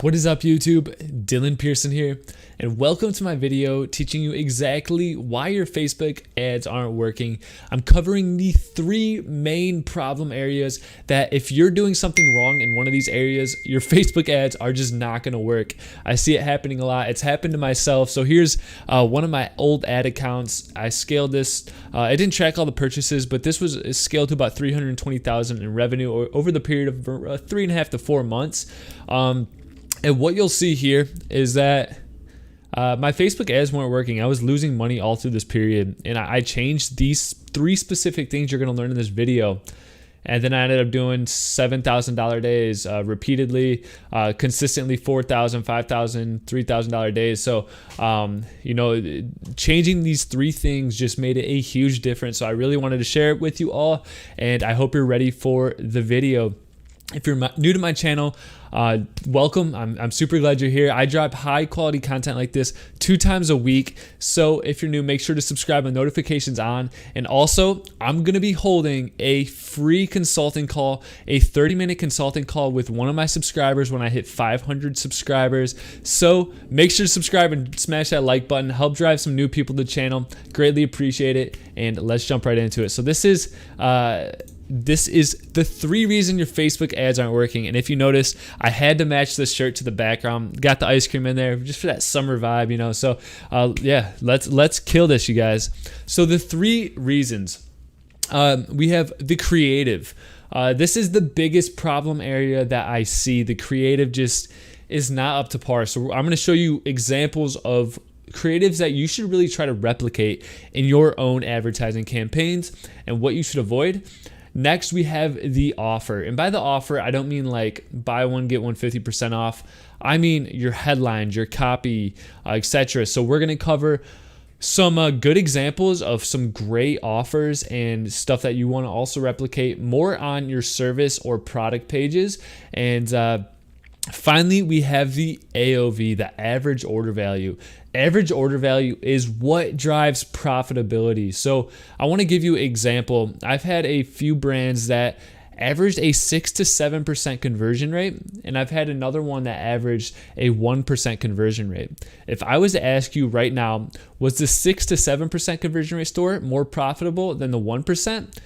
What is up, YouTube? Dylan Pearson here, and welcome to my video teaching you exactly why your Facebook ads aren't working. I'm covering the 3 main problem areas that if you're doing something wrong in one of these areas, your Facebook ads are just not going to work. I see it happening a lot. It's happened to myself. So here's one of my old ad accounts. I scaled this. I didn't track all the purchases, but this was scaled to about 320,000 in revenue over the period of 3.5 to 4 months. And what you'll see here is that my Facebook ads weren't working. I was losing money all through this period, and I changed these 3 specific things you're going to learn in this video. And then I ended up doing $7,000 days repeatedly, consistently $4,000, $5,000, $3,000 days. So, changing these 3 things just made it a huge difference. So I really wanted to share it with you all, and I hope you're ready for the video. If you're new to my channel, welcome. I'm super glad you're here. I drop high quality content like this 2 times a week. So if you're new, make sure to subscribe and notifications on. And also, I'm going to be holding a free consulting call, a 30-minute consulting call with one of my subscribers when I hit 500 subscribers. So make sure to subscribe and smash that like button. Help drive some new people to the channel. Greatly appreciate it. And let's jump right into it. So this is the 3 reasons your Facebook ads aren't working. And if you notice, I had to match this shirt to the background. Got the ice cream in there just for that summer vibe, you know. So yeah, let's kill this, you guys. So the 3 reasons. We have the creative. This is the biggest problem area that I see. The creative just is not up to par. So I'm going to show you examples of creatives that you should really try to replicate in your own advertising campaigns and what you should avoid. Next, we have the offer. And by the offer, I don't mean like buy one, get one 50% off. I mean your headlines, your copy, etc. So we're going to cover some good examples of some great offers and stuff that you want to also replicate more on your service or product pages. And finally, we have the AOV, the average order value. Average order value is what drives profitability. So I want to give you an example. I've had a few brands that averaged a 6 to 7% conversion rate, and I've had another one that averaged a 1% conversion rate. If I was to ask you right now, was the 6 to 7% conversion rate store more profitable than the 1%?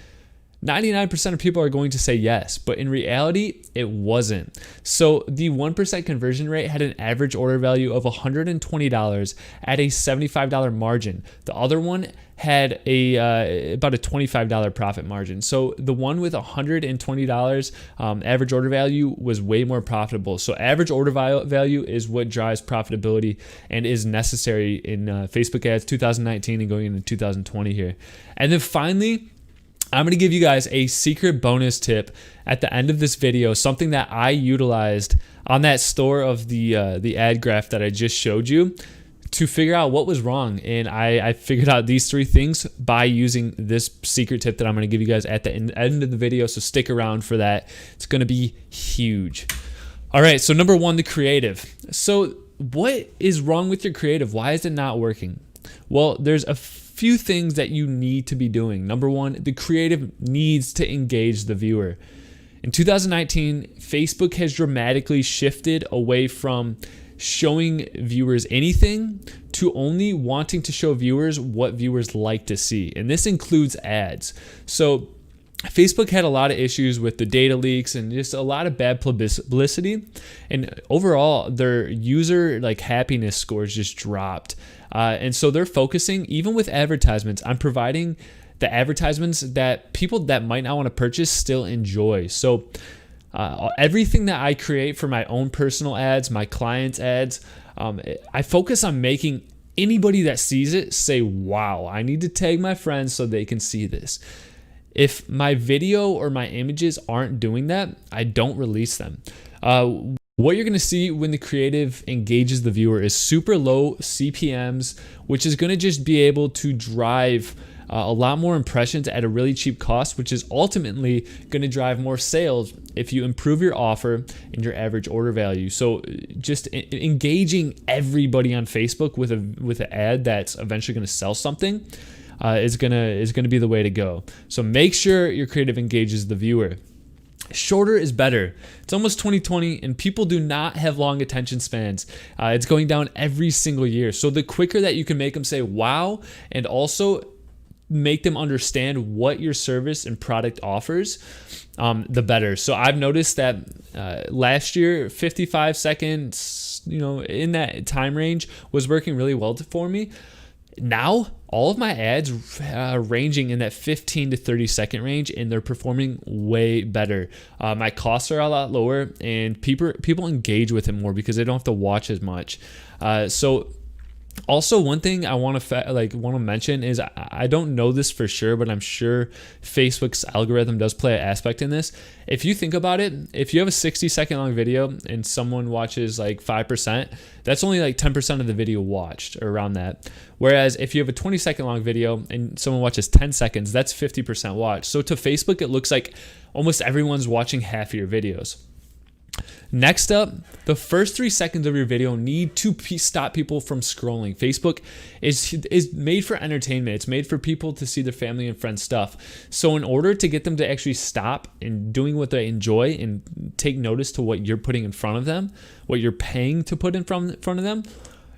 99% of people are going to say yes, but in reality, it wasn't. So the 1% conversion rate had an average order value of $120 at a $75 margin. The other one had about a $25 profit margin. So the one with $120 average order value was way more profitable. So average order value is what drives profitability and is necessary in Facebook ads 2019 and going into 2020 here. And then finally, I'm going to give you guys a secret bonus tip at the end of this video, something that I utilized on that store of the ad graph that I just showed you to figure out what was wrong. And I figured out these 3 things by using this secret tip that I'm going to give you guys at the end of the video. So stick around for that. It's going to be huge. All right. So number 1, the creative. So what is wrong with your creative? Why is it not working? Well, there's a few things that you need to be doing. Number 1, the creative needs to engage the viewer. In 2019, Facebook has dramatically shifted away from showing viewers anything to only wanting to show viewers what viewers like to see. And this includes ads. So Facebook had a lot of issues with the data leaks and just a lot of bad publicity. And overall, their user happiness scores just dropped. And so they're focusing, even with advertisements, on providing the advertisements that people that might not want to purchase still enjoy. So everything that I create for my own personal ads, my clients' ads, I focus on making anybody that sees it say, wow, I need to tag my friends so they can see this. If my video or my images aren't doing that, I don't release them. What you're going to see when the creative engages the viewer is super low CPMs, which is going to just be able to drive a lot more impressions at a really cheap cost, which is ultimately going to drive more sales if you improve your offer and your average order value. So just engaging everybody on Facebook with an ad that's eventually going to sell something is gonna be the way to go. So make sure your creative engages the viewer. Shorter is better. It's almost 2020 and people do not have long attention spans. It's going down every single year. So the quicker that you can make them say wow, and also make them understand what your service and product offers, the better. So I've noticed that last year, 55 seconds, in that time range was working really well for me. Now, all of my ads are ranging in that 15 to 30 second range, and they're performing way better. My costs are a lot lower, and people engage with it more because they don't have to watch as much. So also, one thing I want to mention is I don't know this for sure, but I'm sure Facebook's algorithm does play an aspect in this. If you think about it, if you have a 60-second long video and someone watches like 5%, that's only like 10% of the video watched, or around that. Whereas if you have a 20-second long video and someone watches 10 seconds, that's 50% watched. So to Facebook, it looks like almost everyone's watching half of your videos. Next up, the first 3 seconds of your video need to stop people from scrolling. Facebook is made for entertainment. It's made for people to see their family and friends stuff. So in order to get them to actually stop and doing what they enjoy and take notice to what you're putting in front of them, what you're paying to put in front of them,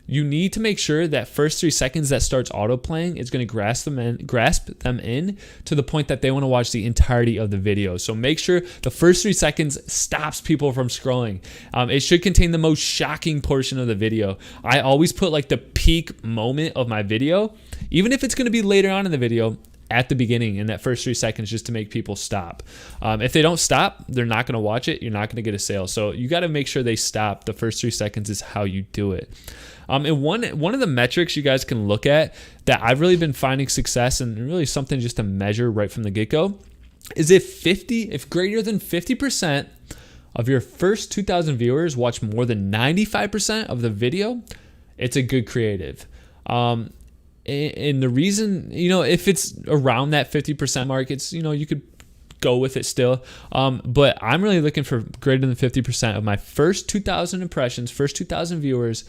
you need to make sure that first 3 seconds that starts auto playing is going to grasp them in to the point that they want to watch the entirety of the video. So make sure the first 3 seconds stops people from scrolling. It should contain the most shocking portion of the video. I always put like the peak moment of my video, even if it's going to be later on in the video, at the beginning in that first 3 seconds, just to make people stop. If they don't stop, they're not going to watch it. You're not going to get a sale. So you got to make sure they stop. The first 3 seconds is how you do it. And one of the metrics you guys can look at that I've really been finding success and really something just to measure right from the get-go is if greater than 50% of your first 2,000 viewers watch more than 95% of the video, it's a good creative. And the reason, if it's around that 50% mark, it's, you could go with it still. But I'm really looking for greater than 50% of my first 2,000 impressions, first 2,000 viewers.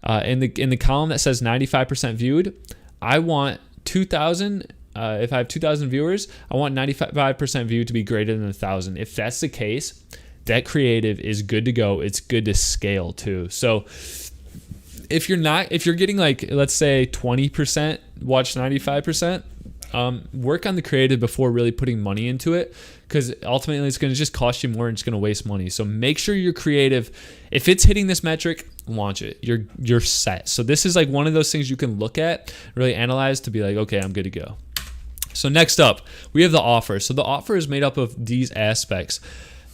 In the column that says 95% viewed, I want 2,000. If I have 2,000 viewers, I want 95% viewed to be greater than 1,000. If that's the case, that creative is good to go. It's good to scale too. So if you're getting like, let's say 20% watch 95%, work on the creative before really putting money into it, because ultimately it's going to just cost you more and it's going to waste money. So make sure you're creative. If it's hitting this metric, launch it. You're set. So this is like one of those things you can look at, really analyze to be like, okay, I'm good to go. So next up, we have the offer. So the offer is made up of these aspects.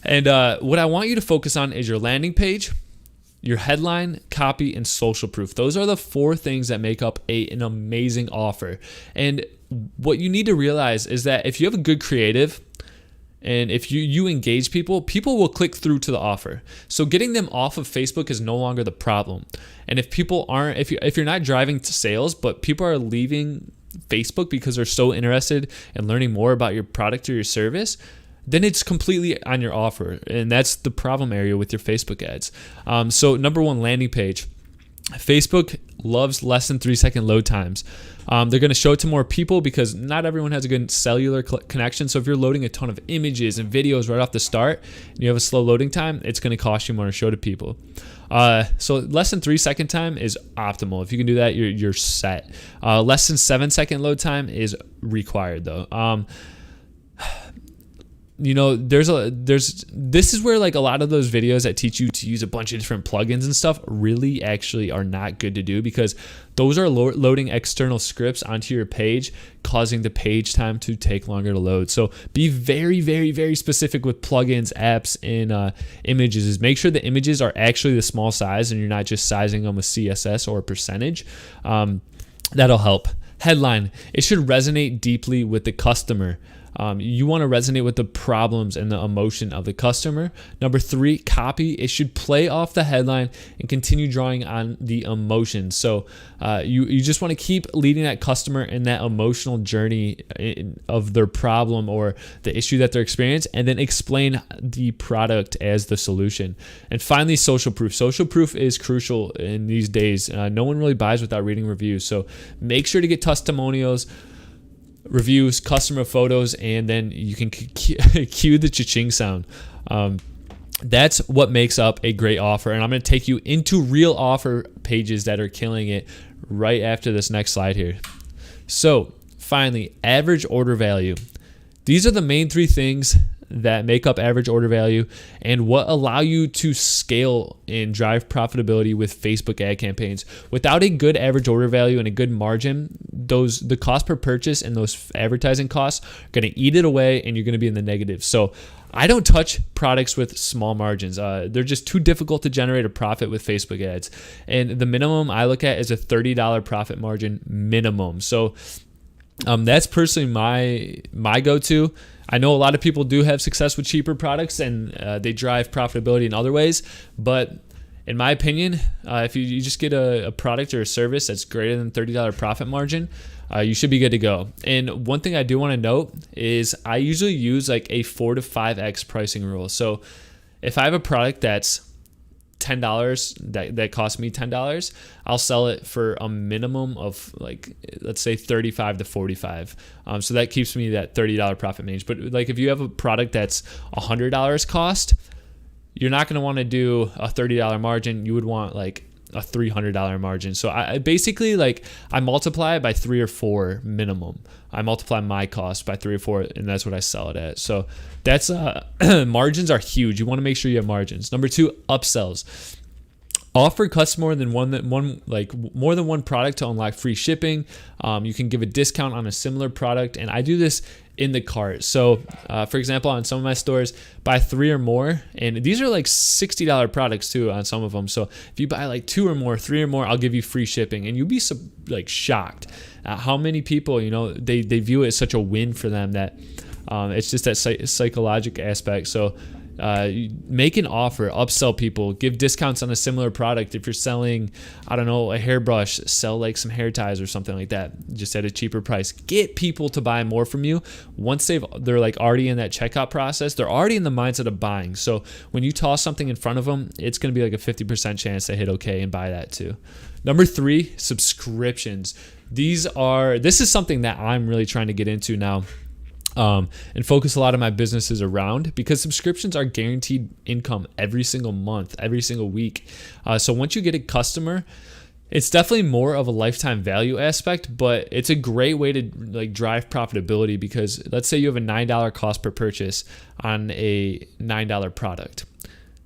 And what I want you to focus on is your landing page, your headline, copy, and social proof. Those are the 4 things that make up an amazing offer. And what you need to realize is that if you have a good creative and if you engage people will click through to the offer. So getting them off of Facebook is no longer the problem. And if you're not driving to sales, but people are leaving Facebook because they're so interested in learning more about your product or your service, then it's completely on your offer. And that's the problem area with your Facebook ads. So number 1, landing page. Facebook loves less than 3 second load times. They're going to show it to more people because not everyone has a good cellular connection. So if you're loading a ton of images and videos right off the start and you have a slow loading time, it's going to cost you more to show to people. So less than 3 second time is optimal. If you can do that, you're set. Less than 7 second load time is required though. This is where like a lot of those videos that teach you to use a bunch of different plugins and stuff really actually are not good to do, because those are loading external scripts onto your page, causing the page time to take longer to load. So be very, very, very specific with plugins, apps, and images. Make sure the images are actually the small size and you're not just sizing them with CSS or a percentage. That'll help. Headline, it should resonate deeply with the customer. You want to resonate with the problems and the emotion of the customer. Number 3, copy. It should play off the headline and continue drawing on the emotion. So you just want to keep leading that customer in that emotional journey of their problem or the issue that they're experiencing, and then explain the product as the solution. And finally, social proof. Social proof is crucial in these days. No one really buys without reading reviews. So make sure to get testimonials. reviews, customer photos, and then you can cue the cha-ching sound. That's what makes up a great offer. And I'm going to take you into real offer pages that are killing it right after this next slide here. So finally, average order value. These are the main three things that make up average order value and what allow you to scale and drive profitability with Facebook ad campaigns. Without a good average order value and a good margin, the cost per purchase and those advertising costs are going to eat it away, and you're going to be in the negative. So I don't touch products with small margins. They're just too difficult to generate a profit with Facebook ads. And the minimum I look at is a $30 profit margin minimum. So that's personally my go-to. I know a lot of people do have success with cheaper products, and they drive profitability in other ways. But in my opinion, if you just get a product or a service that's greater than $30 profit margin, you should be good to go. And one thing I do want to note is I usually use like a 4 to 5x pricing rule. So if I have a product that's $10 that costs me $10, I'll sell it for a minimum of, like, let's say 35 to 45. So that keeps me that $30 profit range. But like if you have a product that's $100 cost, you're not going to want to do a $30 margin. You would want like a $300 margin. So I basically, like, I multiply it by 3 or 4 minimum. I multiply my cost by 3 or 4, and that's what I sell it at. So that's margins are huge. You want to make sure you have margins. Number 2, upsells. Offer customers more than one product to unlock free shipping. You can give a discount on a similar product, and I do this in the cart. So for example, on some of my stores, buy 3 or more, and these are like $60 products too on some of them. So if you buy like 2 or more, 3 or more, I'll give you free shipping, and you'll be like shocked at how many people, you know, they view it as such a win for them that it's just that psychological aspect. So make an offer, upsell people, give discounts on a similar product. If you're selling, I don't know, a hairbrush, sell like some hair ties or something like that, just at a cheaper price. Get people to buy more from you. Once they're like already in that checkout process, they're already in the mindset of buying. So when you toss something in front of them, it's going to be like a 50% chance they hit okay and buy that too. Number 3, subscriptions. This is something that I'm really trying to get into now. And focus a lot of my businesses around, because subscriptions are guaranteed income every single month, every single week. So once you get a customer, it's definitely more of a lifetime value aspect, but it's a great way to like drive profitability, because let's say you have a $9 cost per purchase on a $9 product.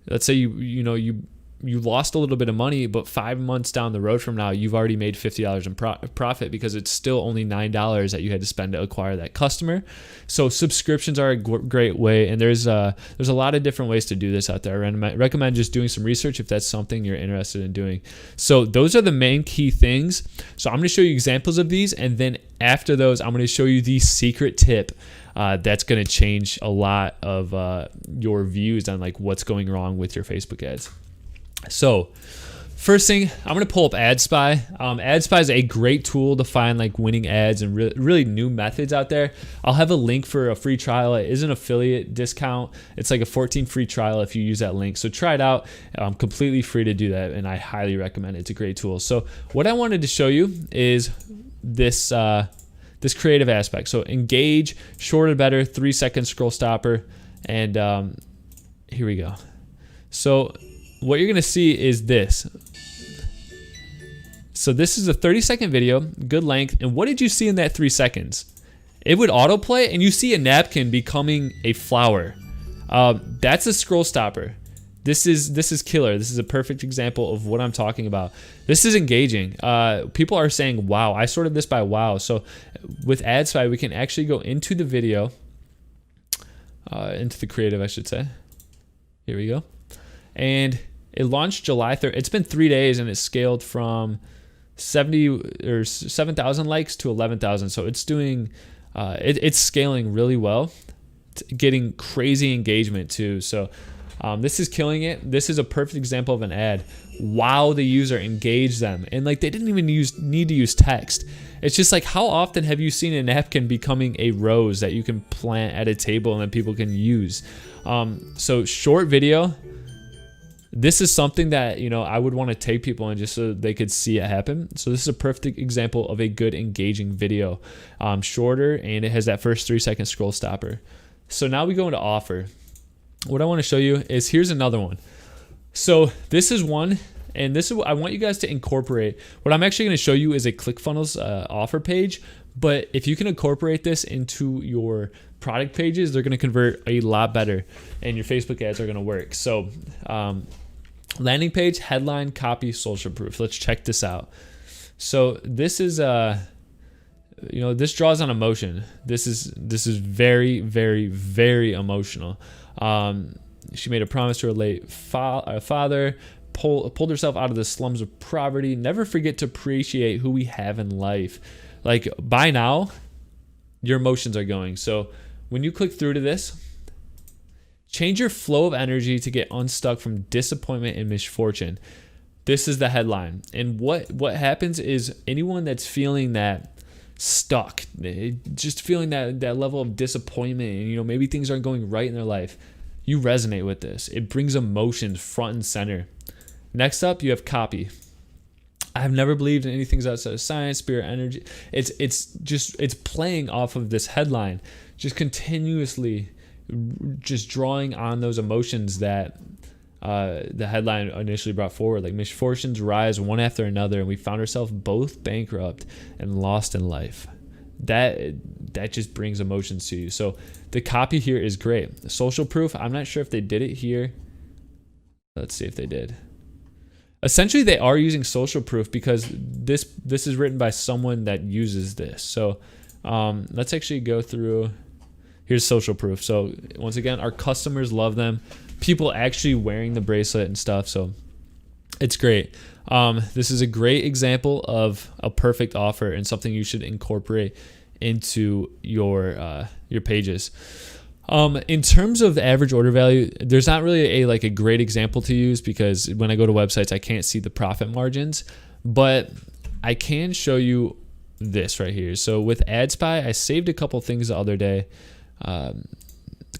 Let's say you lost a little bit of money, but 5 months down the road from now, you've already made $50 in profit, because it's still only $9 that you had to spend to acquire that customer. So subscriptions are a great way, and there's a lot of different ways to do this out there. I recommend just doing some research if that's something you're interested in doing. So those are the main key things. So I'm going to show you examples of these, and then after those, I'm going to show you the secret tip that's going to change a lot of your views on like what's going wrong with your Facebook ads. So first thing, I'm going to pull up AdSpy. AdSpy is a great tool to find like winning ads and really new methods out there. I'll have a link for a free trial. It is an affiliate discount. It's like a 14 free trial if you use that link. So try it out. Completely free to do that, and I highly recommend it. It's a great tool. So what I wanted to show you is this creative aspect. So engage, shorter better, 3-second scroll stopper, and here we go. So what you're going to see is this. So this is a 30-second video, good length. And what did you see in that 3 seconds? It would autoplay, and you see a napkin becoming a flower. That's a scroll stopper. This is killer. This is a perfect example of what I'm talking about. This is engaging. People are saying, wow, I sorted this by wow. So with AdSpy, we can actually go into the video, into the creative, I should say. Here we go. And it launched July 3rd. It's been 3 days, and it's scaled from 7,000 likes to 11,000. So it's doing, it's scaling really well. It's getting crazy engagement too. So this is killing it. This is a perfect example of an ad. Wow, the user engaged them, and like they didn't even need to use text. It's just like, how often have you seen a napkin becoming a rose that you can plant at a table and that people can use? So short video. this is something that, I would want to take people in just so they could see it happen. So this is a perfect example of a good engaging video. Shorter, and it has that first 3-second scroll stopper. So now we go into offer. What I want to show you is, here's another one. So this is one, and this is what I want you guys to incorporate. What I'm actually going to show you is a ClickFunnels offer page, but if you can incorporate this into your product pages, they're going to convert a lot better, and your Facebook ads are going to work. So landing page, headline, copy, social proof. Let's check this out. So this is this draws on emotion. This is very, very, very emotional. She made a promise to her late father, pulled herself out of the slums of poverty. Never forget to appreciate who we have in life. Like, by now, your emotions are going. So when you click through to this, change your flow of energy to get unstuck from disappointment and misfortune. This is the headline. And what happens is, anyone that's feeling that stuck, just feeling that level of disappointment, and maybe things aren't going right in their life, you resonate with this. It brings emotions front and center. Next up, you have copy. I've never believed in anything outside of science, spirit, energy. It's playing off of this headline, just continuously just drawing on those emotions that the headline initially brought forward, like misfortunes rise one after another, and we found ourselves both bankrupt and lost in life. That just brings emotions to you. So the copy here is great. The social proof, I'm not sure if they did it here. Let's see if they did. Essentially, they are using social proof because this is written by someone that uses this. So let's actually go through. Here's social proof. So once again, our customers love them. People actually wearing the bracelet and stuff. So it's great. This is a great example of a perfect offer and something you should incorporate into your pages. In terms of the average order value, there's not really a great example to use because when I go to websites, I can't see the profit margins, but I can show you this right here. So with AdSpy, I saved a couple things the other day, a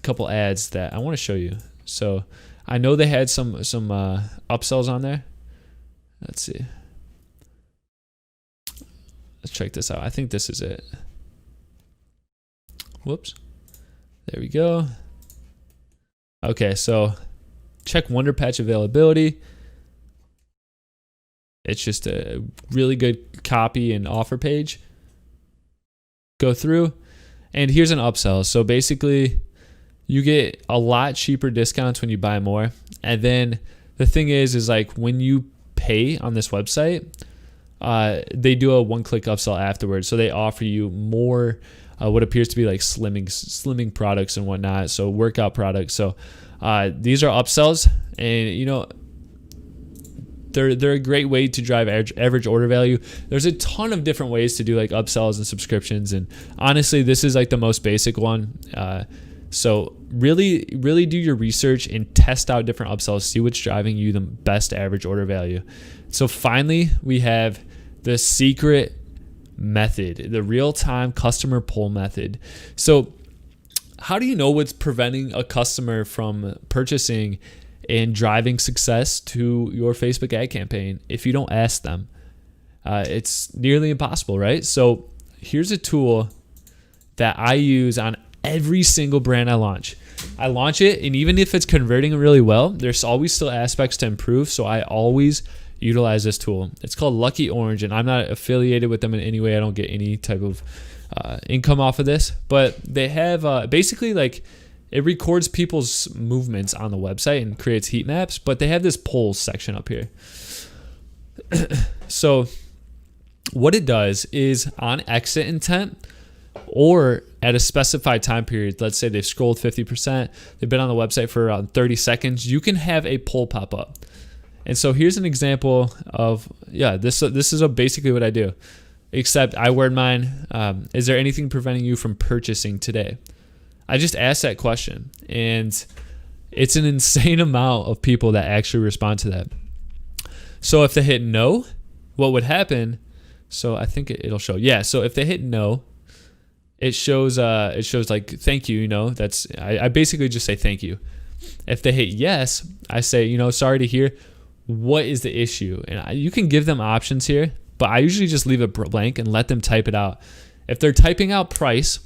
couple ads that I want to show you. So I know they had some upsells on there. Let's see. Let's check this out. I think this is it. Whoops. There we go. Okay, so check Wonder Patch availability. It's just a really good copy and offer page. Go through, and here's an upsell. So basically, you get a lot cheaper discounts when you buy more. And then the thing is like when you pay on this website, they do a one-click upsell afterwards. So they offer you more what appears to be like slimming products and whatnot. So workout products. So these are upsells, and they're a great way to drive average order value. There's a ton of different ways to do like upsells and subscriptions, and honestly, this is like the most basic one. So really do your research and test out different upsells, see what's driving you the best average order value. So finally, we have the secret method, the real-time customer pull method. So how do you know what's preventing a customer from purchasing and driving success to your Facebook ad campaign if you don't ask them? It's nearly impossible, right? So here's a tool that I use on every single brand I launch. I launch it, and even if it's converting really well, there's always still aspects to improve. So I always utilize this tool. It's called Lucky Orange, and I'm not affiliated with them in any way. I don't get any type of income off of this, but they have basically like it records people's movements on the website and creates heat maps, but they have this polls section up here. So what it does is on exit intent or at a specified time period, let's say they've scrolled 50%, they've been on the website for around 30 seconds, you can have a poll pop up. And so here's an example of, this is basically what I do, except I word mine, is there anything preventing you from purchasing today? I just ask that question, and it's an insane amount of people that actually respond to that. So if they hit no, what would happen? So I think it'll show. Yeah, so if they hit no, it shows like thank you, that's I basically just say thank you. If they hit yes, I say, you know, sorry to hear, what is the issue? And you can give them options here, but I usually just leave it blank and let them type it out. If they're typing out price,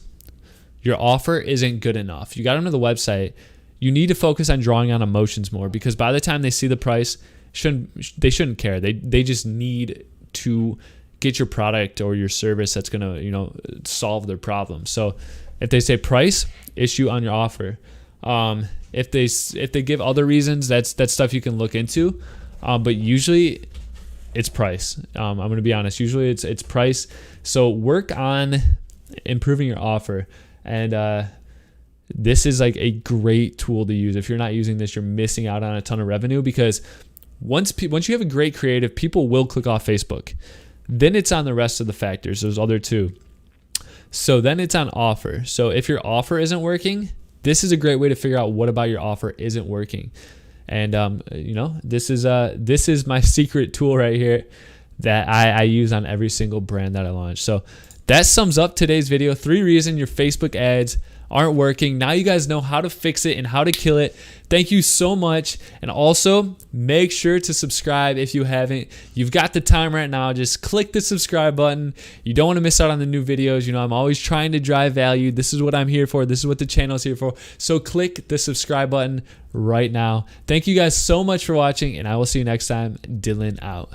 your offer isn't good enough. You got them to the website. You need to focus on drawing on emotions more, because by the time they see the price, they shouldn't care. They just need to get your product or your service that's gonna, you know, solve their problem. So if they say price, issue on your offer. If they give other reasons, that's stuff you can look into. But usually it's price. I'm gonna be honest. Usually it's price. So work on improving your offer. And this is like a great tool to use. If you're not using this, you're missing out on a ton of revenue, because once you have a great creative, people will click off Facebook. Then it's on the rest of the factors. There's other two. So then it's on offer. So if your offer isn't working, this is a great way to figure out what about your offer isn't working. And you know, this is my secret tool right here that I use on every single brand that I launch. So that sums up today's video. 3 reasons your Facebook ads aren't working. Now you guys know how to fix it and how to kill it. Thank you so much. And also make sure to subscribe if you haven't. You've got the time right now. Just click the subscribe button. You don't want to miss out on the new videos. You know, I'm always trying to drive value. This is what I'm here for. This is what the channel is here for. So click the subscribe button right now. Thank you guys so much for watching, and I will see you next time. Dylan out.